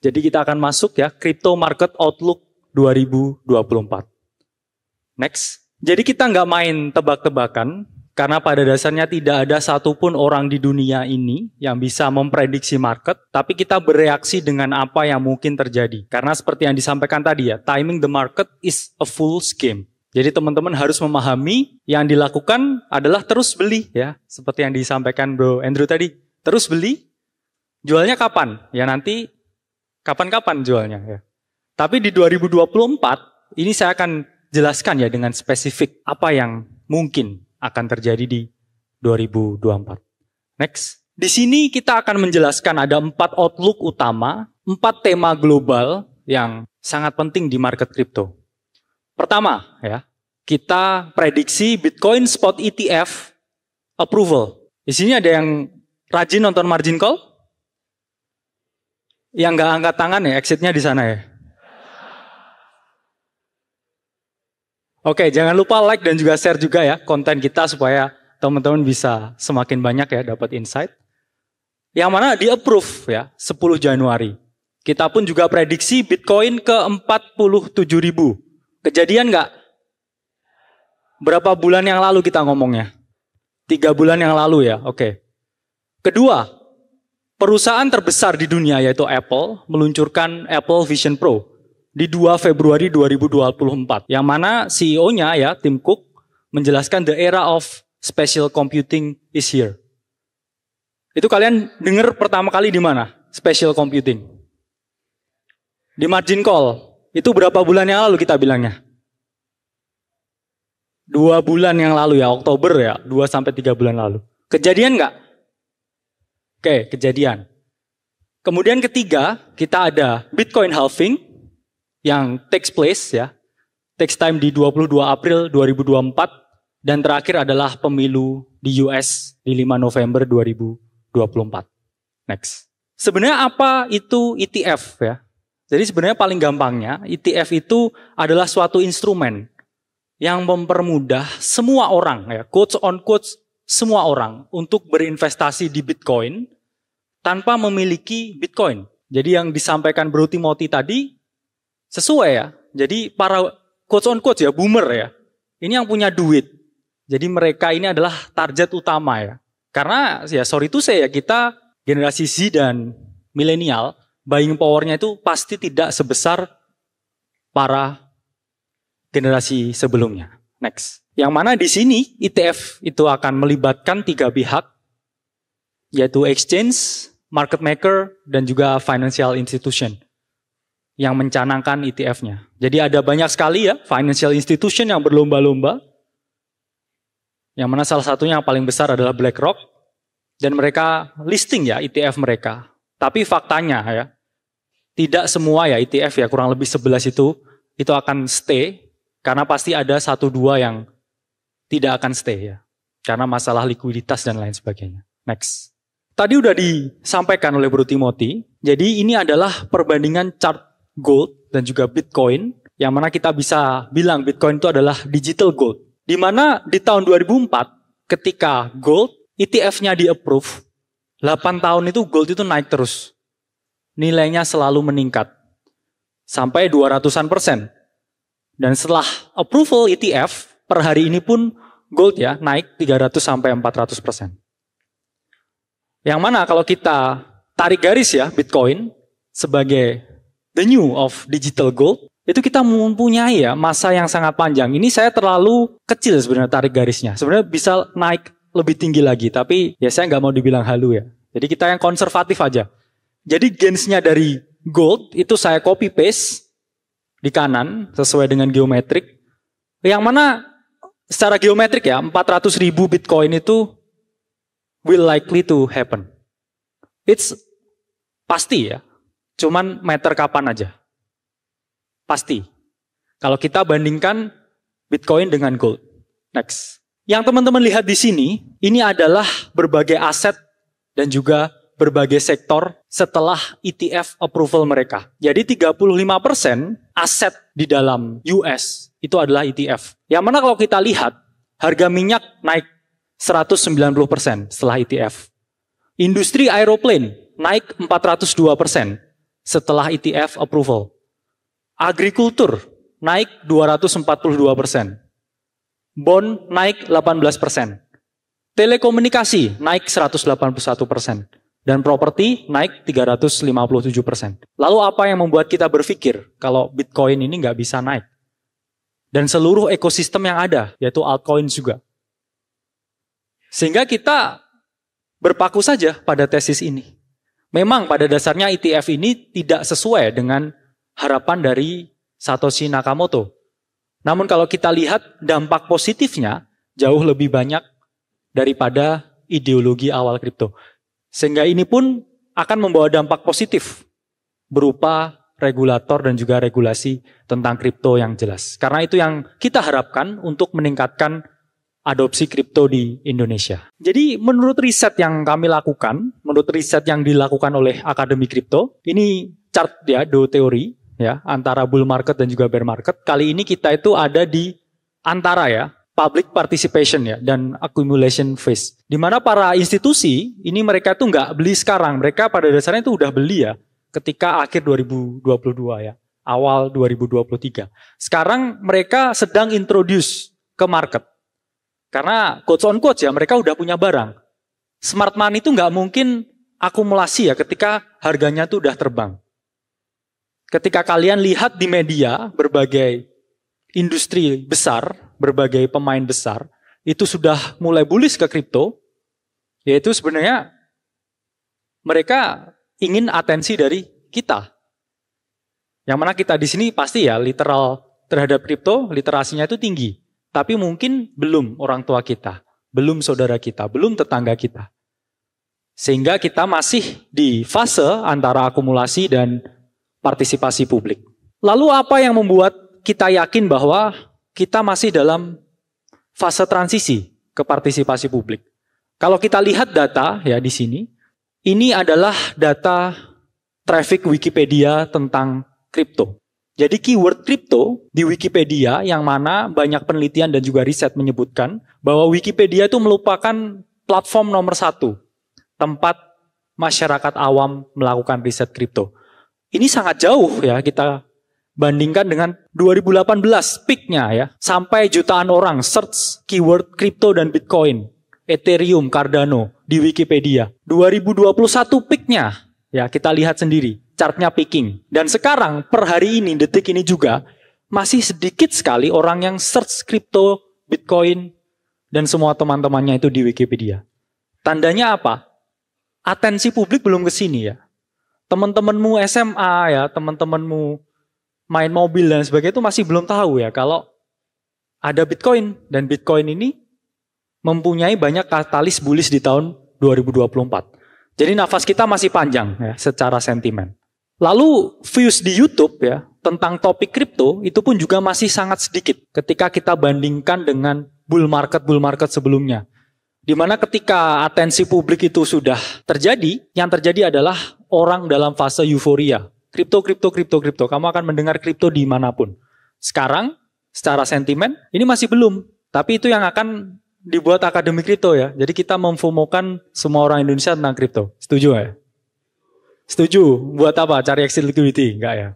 Jadi kita akan masuk ya, Crypto Market Outlook 2024. Next. Jadi kita nggak main tebak-tebakan, karena pada dasarnya tidak ada satupun orang di dunia ini yang bisa memprediksi market, tapi kita bereaksi dengan apa yang mungkin terjadi. Karena seperti yang disampaikan tadi ya, timing the market is a fool's game. Jadi teman-teman harus memahami yang dilakukan adalah terus beli ya, seperti yang disampaikan Bro Andrew tadi. Terus beli, jualnya kapan? Ya nanti kapan-kapan jualnya ya. Tapi di 2024 ini saya akan jelaskan ya dengan spesifik apa yang mungkin akan terjadi di 2024. Next. Di sini kita akan menjelaskan ada 4 outlook utama, 4 tema global yang sangat penting di market crypto. Pertama ya, kita prediksi Bitcoin Spot ETF approval. Di sini ada yang rajin nonton margin call? Yang nggak angkat tangan ya, exitnya di sana ya. Oke, jangan lupa like dan juga share juga ya konten kita supaya teman-teman bisa semakin banyak ya dapat insight. Yang mana di approve ya 10 Januari. Kita pun juga prediksi Bitcoin ke 47.000. Kejadian nggak? Berapa bulan yang lalu kita ngomongnya? 3 bulan yang lalu ya, oke. Kedua, perusahaan terbesar di dunia yaitu Apple meluncurkan Apple Vision Pro di 2 Februari 2024. Yang mana CEO-nya ya, Tim Cook, menjelaskan the era of spatial computing is here. Itu kalian dengar pertama kali di mana? Spatial computing. Di margin call. Itu berapa bulan yang lalu kita bilangnya? 2 bulan yang lalu ya, Oktober ya, 2-3 bulan lalu. Kejadian nggak? Oke, kejadian. Kemudian ketiga, kita ada Bitcoin halving yang takes place ya. Takes time di 22 April 2024 dan terakhir adalah pemilu di US di 5 November 2024. Next. Sebenarnya apa itu ETF ya? Jadi sebenarnya paling gampangnya ETF itu adalah suatu instrumen yang mempermudah semua orang ya, quotes on quotes semua orang untuk berinvestasi di Bitcoin tanpa memiliki Bitcoin. Jadi yang disampaikan Bro Timothy tadi sesuai ya. Jadi para quotes on quotes ya, boomer ya. Ini yang punya duit. Jadi mereka ini adalah target utama ya. Karena ya sorry to say ya, kita generasi Z dan milenial, buying powernya itu pasti tidak sebesar para generasi sebelumnya. Next. Yang mana di sini ETF itu akan melibatkan 3 pihak, yaitu exchange, market maker, dan juga financial institution yang mencanangkan ETF-nya. Jadi ada banyak sekali ya financial institution yang berlomba-lomba, yang mana salah satunya yang paling besar adalah BlackRock, dan mereka listing ya ETF mereka. Tapi faktanya ya, tidak semua ya ETF ya, kurang lebih 11 itu akan stay, karena pasti ada 1-2 yang tidak akan stay ya, karena masalah likuiditas dan lain sebagainya. Next. Tadi udah disampaikan oleh Bro Timothy, jadi ini adalah perbandingan chart gold dan juga Bitcoin, yang mana kita bisa bilang Bitcoin itu adalah digital gold. Di mana di tahun 2004, ketika gold, ETF-nya di-approve, 8 tahun itu gold itu naik terus. Nilainya selalu meningkat, sampai 200%. Dan setelah approval ETF, per hari ini pun gold ya naik 300-400%. Yang mana kalau kita tarik garis ya Bitcoin sebagai the new of digital gold, itu kita mempunyai ya masa yang sangat panjang. Ini saya terlalu kecil sebenarnya tarik garisnya. Sebenarnya bisa naik lebih tinggi lagi, tapi ya saya nggak mau dibilang halu ya. Jadi kita yang konservatif aja. Jadi gains-nya dari gold itu saya copy paste di kanan sesuai dengan geometrik. Yang mana secara geometrik ya 400.000 Bitcoin itu will likely to happen. It's pasti ya. Cuman matter kapan aja. Pasti. Kalau kita bandingkan Bitcoin dengan gold. Next. Yang teman-teman lihat di sini, ini adalah berbagai aset dan juga berbagai sektor setelah ETF approval mereka. Jadi 35% aset di dalam US itu adalah ETF. Yang mana kalau kita lihat, harga minyak naik 190% setelah ETF. Industri aeroplane naik 402%. setelah ETF approval. Agrikultur naik 242%. Bond naik 18%. Telekomunikasi naik 181%. Dan properti naik 357%. Lalu apa yang membuat kita berpikir kalau Bitcoin ini nggak bisa naik? Dan seluruh ekosistem yang ada, yaitu altcoin juga. Sehingga kita berpaku saja pada tesis ini. Memang pada dasarnya ETF ini tidak sesuai dengan harapan dari Satoshi Nakamoto. Namun kalau kita lihat dampak positifnya jauh lebih banyak daripada ideologi awal kripto. Sehingga ini pun akan membawa dampak positif berupa regulator dan juga regulasi tentang kripto yang jelas. Karena itu yang kita harapkan untuk meningkatkan adopsi kripto di Indonesia. Jadi menurut riset yang kami lakukan, menurut riset yang dilakukan oleh Akademi Kripto, ini chart ya, do teori ya, antara bull market dan juga bear market. Kali ini kita itu ada di antara ya, public participation ya, dan accumulation phase. Di mana para institusi, ini mereka tuh nggak beli sekarang, mereka pada dasarnya itu udah beli ya, ketika akhir 2022 ya, awal 2023. Sekarang mereka sedang introduce ke market. Karena quotes on quotes ya, mereka udah punya barang. Smart money itu nggak mungkin akumulasi ya ketika harganya tuh udah terbang. Ketika kalian lihat di media berbagai industri besar, berbagai pemain besar, itu sudah mulai bullish ke kripto, yaitu sebenarnya mereka ingin atensi dari kita. Yang mana kita di sini pasti ya literal terhadap kripto, literasinya itu tinggi. Tapi mungkin belum orang tua kita, belum saudara kita, belum tetangga kita. Sehingga kita masih di fase antara akumulasi dan partisipasi publik. Lalu apa yang membuat kita yakin bahwa kita masih dalam fase transisi ke partisipasi publik? Kalau kita lihat data ya di sini, ini adalah data traffic Wikipedia tentang kripto. Jadi keyword kripto di Wikipedia yang mana banyak penelitian dan juga riset menyebutkan bahwa Wikipedia itu merupakan platform nomor 1 tempat masyarakat awam melakukan riset kripto. Ini sangat jauh ya kita bandingkan dengan 2018 peaknya ya, sampai jutaan orang search keyword kripto dan Bitcoin, Ethereum, Cardano di Wikipedia. 2021 peaknya ya, kita lihat sendiri. Chartnya peaking. Dan sekarang per hari ini, detik ini juga, masih sedikit sekali orang yang search kripto, Bitcoin, dan semua teman-temannya itu di Wikipedia. Tandanya apa? Atensi publik belum ke sini ya. Teman-temanmu SMA ya, teman-temanmu main mobil dan sebagainya itu masih belum tahu ya kalau ada Bitcoin. Dan Bitcoin ini mempunyai banyak katalis bullish di tahun 2024. Jadi nafas kita masih panjang ya secara sentimen. Lalu views di YouTube ya tentang topik kripto itu pun juga masih sangat sedikit ketika kita bandingkan dengan bull market sebelumnya. Dimana ketika atensi publik itu sudah terjadi, yang terjadi adalah orang dalam fase euforia. Kripto. Kamu akan mendengar kripto dimanapun. Sekarang secara sentimen ini masih belum. Tapi itu yang akan dibuat Akademi Kripto ya. Jadi kita memfomokan semua orang Indonesia tentang kripto. Setuju ya? Setuju. Buat apa? Cari exit liquidity? Enggak ya?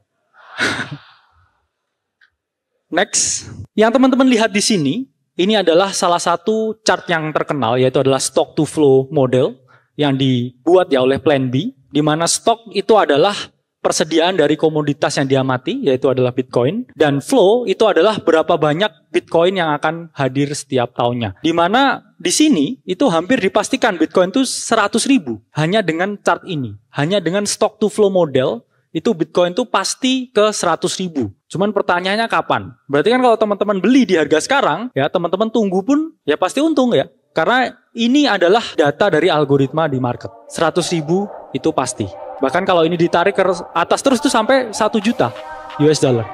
Next. Yang teman-teman lihat di sini, ini adalah salah satu chart yang terkenal, yaitu adalah stock to flow model yang dibuat ya oleh Plan B, di mana stock itu adalah persediaan dari komoditas yang diamati, yaitu adalah Bitcoin, dan flow itu adalah berapa banyak Bitcoin yang akan hadir setiap tahunnya. Di mana di sini itu hampir dipastikan Bitcoin itu 100.000 hanya dengan chart ini, hanya dengan stock to flow model itu Bitcoin itu pasti ke 100.000. Cuman pertanyaannya kapan? Berarti kan kalau teman-teman beli di harga sekarang, ya teman-teman tunggu pun ya pasti untung ya. Karena ini adalah data dari algoritma di market. 100.000 itu pasti. Bahkan kalau ini ditarik ke atas terus itu sampai 1 juta US dollar.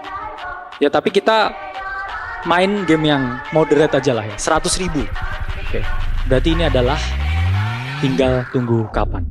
Ya tapi kita main game yang moderate aja lah ya. 100.000. Oke. Berarti ini adalah tinggal tunggu kapan.